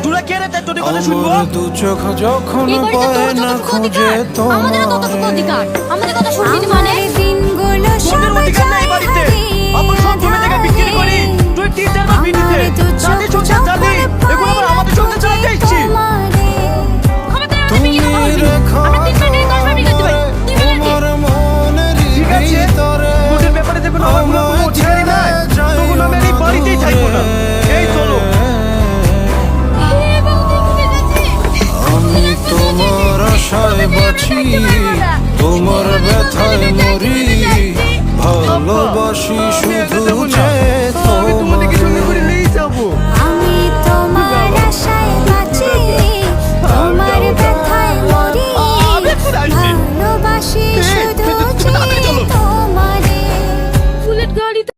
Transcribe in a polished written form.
তোরা কে রে তোর কথা শুনবো? দু চোখ যখন পায় না খুঁজে আমাদের কতটুকু অধিকার? আমাদের কথা শুনবি না মানে? তোদের অধিকার নাই বাড়িতে। আমরা সব জমি জায়গা বিক্রি করি। তুই টিচার বা বিনিতে। তাদের সংসার চালি। এখন আবার আমাদের সংসার চালাতে ইচ্ছি। আমাদের কি কথা বলবি? আমরা 3 মিনিটে 10 বার বিয়ে করতে পারি। 2 মিনিটে। ঠিক আছে। তোদের ব্যাপারে যখন আমার কোনো অধিকারই নাই, তখন আমি আর এই বাড়িতেই থাকবো না। এই চলো। আমি তোমার আশায় বাঁচি, তোমার ব্যথায় মরি, ভালোবাসি শুধু যে আমি তোমাদেরকে সঙ্গে করে নিয়ে যাবো। আমি তোমার আশায় বাঁচি, তোমার ব্যথায় মরি, ভালোবাসি শুধু যে